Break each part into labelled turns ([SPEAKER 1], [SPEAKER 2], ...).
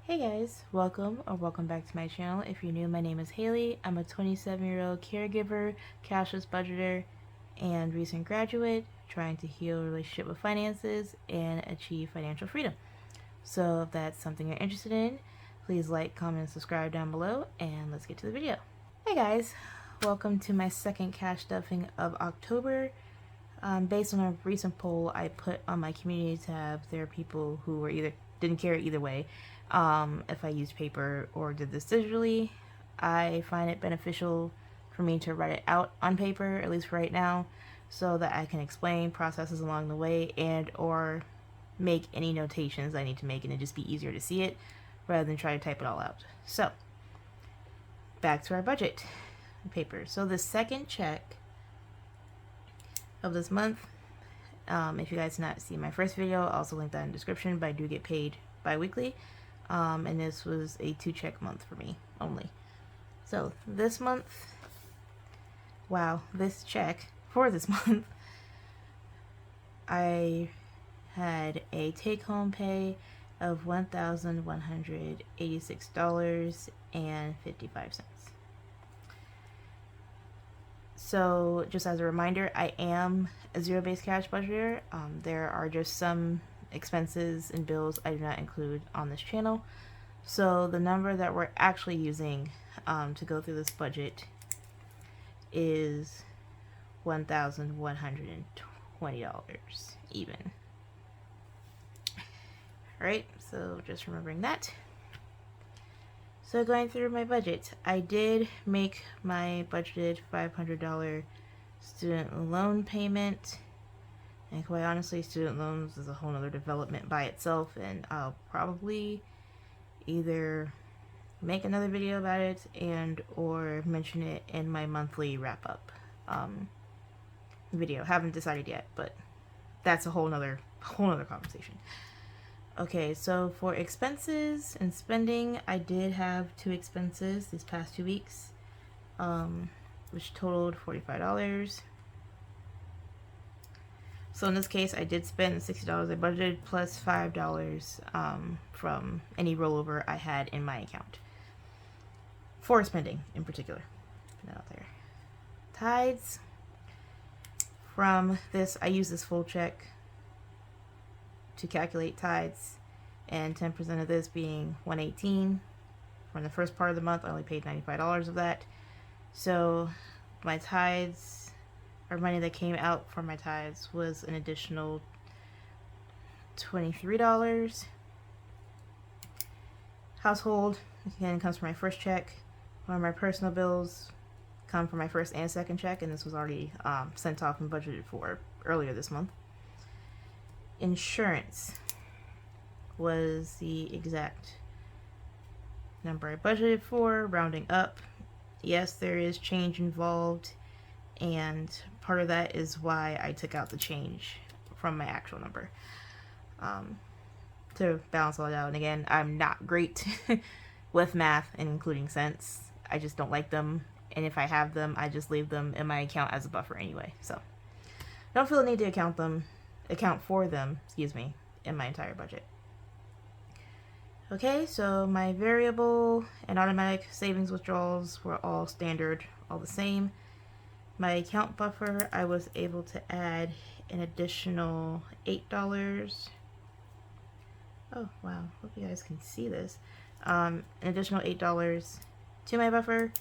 [SPEAKER 1] Hey guys, welcome back to my channel. If you're new, my name is Haley. I'm a 27-year-old caregiver, cashless budgeter, and recent graduate trying to heal a relationship with finances and achieve financial freedom. So if that's something you're interested in, please like, comment, and subscribe down below, and let's get to the video. Hey guys, welcome to my second cash stuffing of October. Based on a recent poll I put on my community tab, there are people who were didn't care either way if I used paper or did this digitally. I find it beneficial for me to write it out on paper, at least for right now, so that I can explain processes along the way and or make any notations I need to make, and it'd just be easier to see it rather than try to type it all out. So back to our budget paper. So the second check of this month, if you guys did not see my first video, I'll also link that in the description, but I do get paid bi-weekly, and this was a 2-check month for me only. So this month, wow, this check for this month, I had a take-home pay of $1,186.55. So just as a reminder, I am a zero-based cash budgeter. There are just some expenses and bills I do not include on this channel. So the number that we're actually using to go through this budget is $1,120 even. Alright, so just remembering that. So going through my budget, I did make my budgeted $500 student loan payment, and quite honestly, student loans is a whole other development by itself, and I'll probably either make another video about it and or mention it in my monthly wrap-up video. Haven't decided yet, but that's a whole nother conversation. Okay, so for expenses and spending, I did have 2 expenses these past 2 weeks, which totaled $45. So in this case, I did spend the $60 I budgeted plus $5 from any rollover I had in my account for spending in particular. Put that out there. Tithes. From this, I use this full check to calculate tithes, and 10% of this being $118. From the first part of the month, I only paid $95 of that. So my tithes, or money that came out from my tithes, was an additional $23. Household, again, comes from my first check. One of my personal bills come from my first and second check, and this was already sent off and budgeted for earlier this month. Insurance was the exact number I budgeted for, rounding up. Yes, there is change involved, and part of that is why I took out the change from my actual number to balance all that out. And again, I'm not great with math and including cents. I just don't like them, and if I have them, I just leave them in my account as a buffer anyway. So I don't feel the need to account for them, in my entire budget. Okay, so my variable and automatic savings withdrawals were all standard, all the same. My account buffer, I was able to add an additional $8. Oh wow, hope you guys can see this. An additional $8 to my buffer,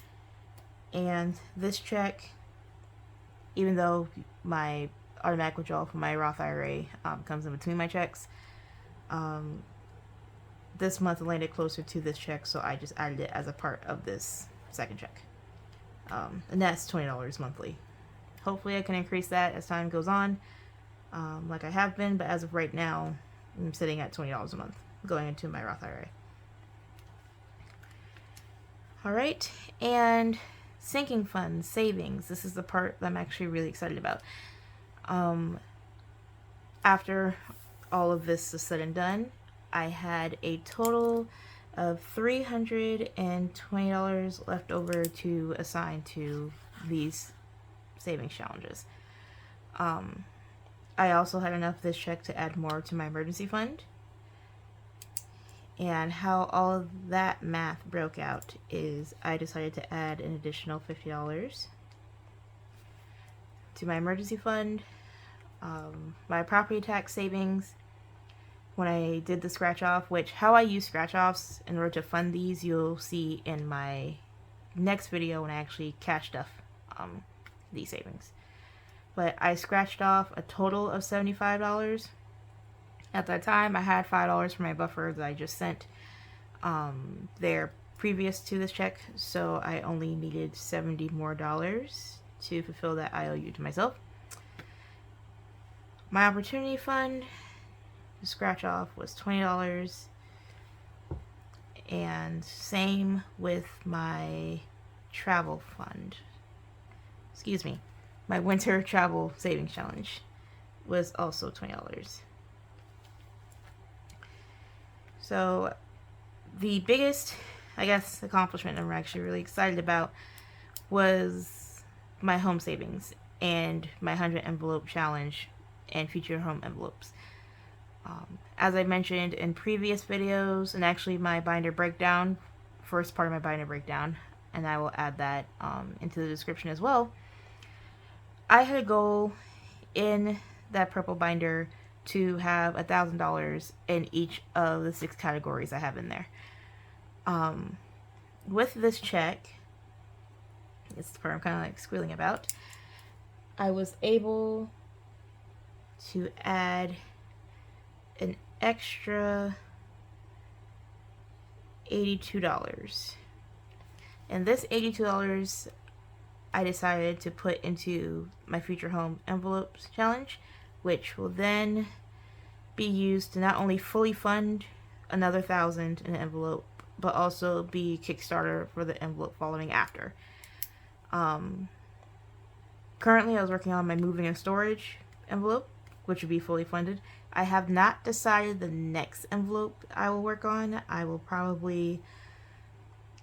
[SPEAKER 1] and this check, even though my automatic withdrawal from my Roth IRA comes in between my checks, this month landed closer to this check, so I just added it as a part of this second check, and that's $20 monthly. Hopefully I can increase that as time goes on, like I have been, but as of right now I'm sitting at $20 a month going into my Roth IRA. Alright, and sinking funds, savings, this is the part that I'm actually really excited about. After all of this is said and done, I had a total of $320 left over to assign to these savings challenges. I also had enough this check to add more to my emergency fund, And how all of that math broke out is I decided to add an additional $50 to my emergency fund, my property tax savings. When I did the scratch off, which how I use scratch offs in order to fund these, you'll see in my next video when I actually cash stuff these savings. But I scratched off a total of $75. At that time, I had $5 for my buffer that I just sent there previous to this check, so I only needed $70 more to fulfill that IOU to myself. My opportunity fund to scratch off was $20, and same with my travel fund. Excuse me, my winter travel savings challenge was also $20. So the biggest, I guess, accomplishment I'm actually really excited about was my home savings and my 100 envelope challenge and future home envelopes. As I mentioned in previous videos, and actually my binder breakdown, first part of my binder breakdown, and I will add that into the description as well, I had a goal in that purple binder to have $1,000 in each of the 6 categories I have in there. With this check, it's the part I'm kind of like squealing about, I was able to add an extra $82. And this $82 I decided to put into my future home envelopes challenge, which will then be used to not only fully fund another $1,000 in an envelope, but also be Kickstarter for the envelope following after. Currently I was working on my moving and storage envelope, which would be fully funded. I have not decided the next envelope I will work on. I will probably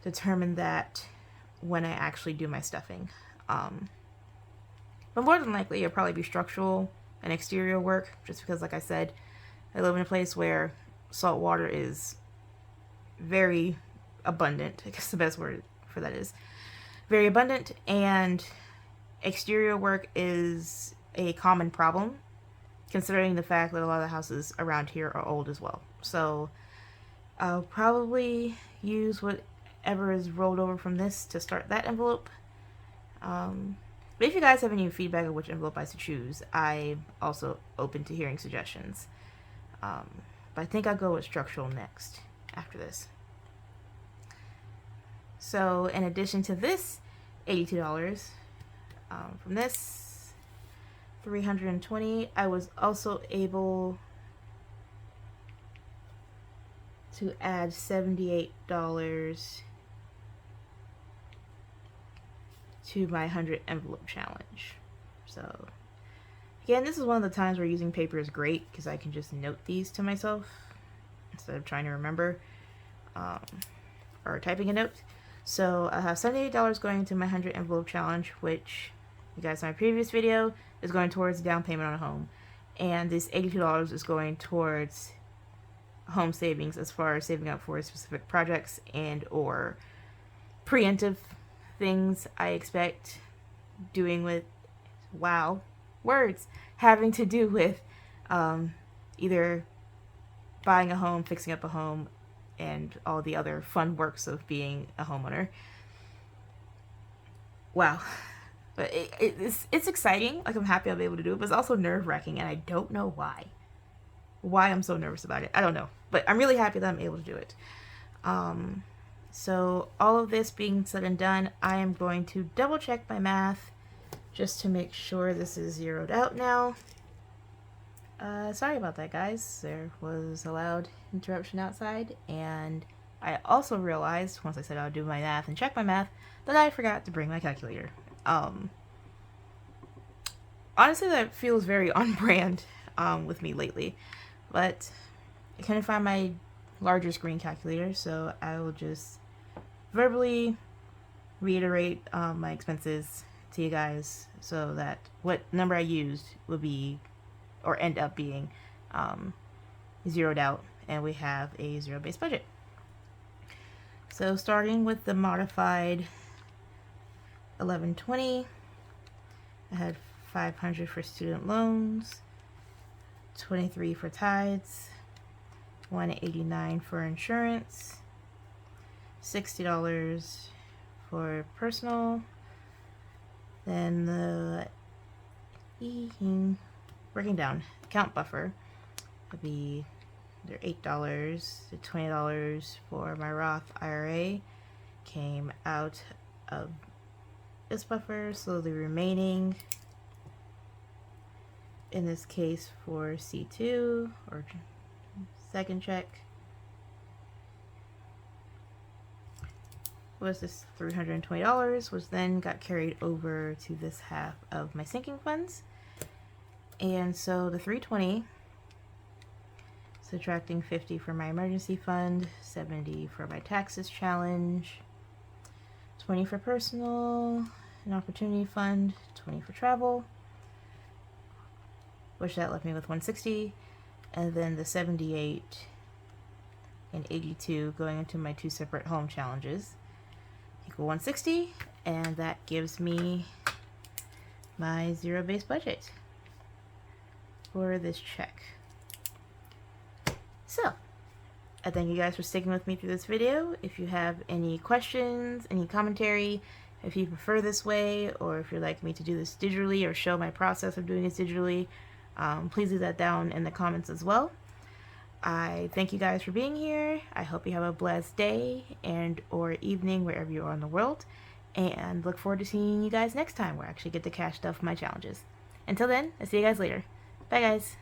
[SPEAKER 1] determine that when I actually do my stuffing. But more than likely it'll probably be structural and exterior work, just because, like I said, I live in a place where salt water is very abundant. I guess the best word for that is very abundant, and exterior work is a common problem, considering the fact that a lot of the houses around here are old as well. So I'll probably use whatever is rolled over from this to start that envelope. But if you guys have any feedback on which envelope I should choose, I'm also open to hearing suggestions. But I think I'll go with structural next after this. So in addition to this $82, from this $320, I was also able to add $78 to my 100 envelope challenge. So again, this is one of the times where using paper is great, because I can just note these to myself instead of trying to remember or typing a note. So I have $78 going to my 100 envelope challenge, which you guys in my previous video is going towards down payment on a home, and this $82 is going towards home savings as far as saving up for specific projects and or preemptive things I expect doing with, wow, words, having to do with either buying a home, fixing up a home, and all the other fun works of being a homeowner. Wow. But it's exciting. Like, I'm happy I'll be able to do it, but it's also nerve-wracking, and I don't know why. Why I'm so nervous about it, I don't know. But I'm really happy that I'm able to do it. So all of this being said and done, I am going to double check my math just to make sure this is zeroed out now. Sorry about that, guys. There was a loud interruption outside, and I also realized, once I said I would do my math and check my math, that I forgot to bring my calculator. Honestly, that feels very on brand with me lately, but I couldn't find my larger screen calculator, so I will just verbally reiterate my expenses to you guys so that what number I used will be, or end up being, zeroed out and we have a zero-based budget. So starting with the modified 1120, I had 500 for student loans, 23 for tithes, 189 for insurance, $60 for personal. Then the breaking down account buffer would be either $8 to $20 for my Roth IRA came out of this buffer, so the remaining, in this case for C2 or second check, was this $320, which then got carried over to this half of my sinking funds. And so the $320, subtracting $50 for my emergency fund, $70 for my taxes challenge, $20 for personal and opportunity fund, $20 for travel, which that left me with $160, and then the $78 and $82 going into my two separate home challenges equal $160, and that gives me my zero-based budget for this check. So I thank you guys for sticking with me through this video. If you have any questions, any commentary, if you prefer this way, or if you'd like me to do this digitally or show my process of doing this digitally, please leave that down in the comments as well. I thank you guys for being here. I hope you have a blessed day and or evening wherever you are in the world, and look forward to seeing you guys next time where I actually get to cash stuff for my challenges. Until then, I'll see you guys later. Bye guys.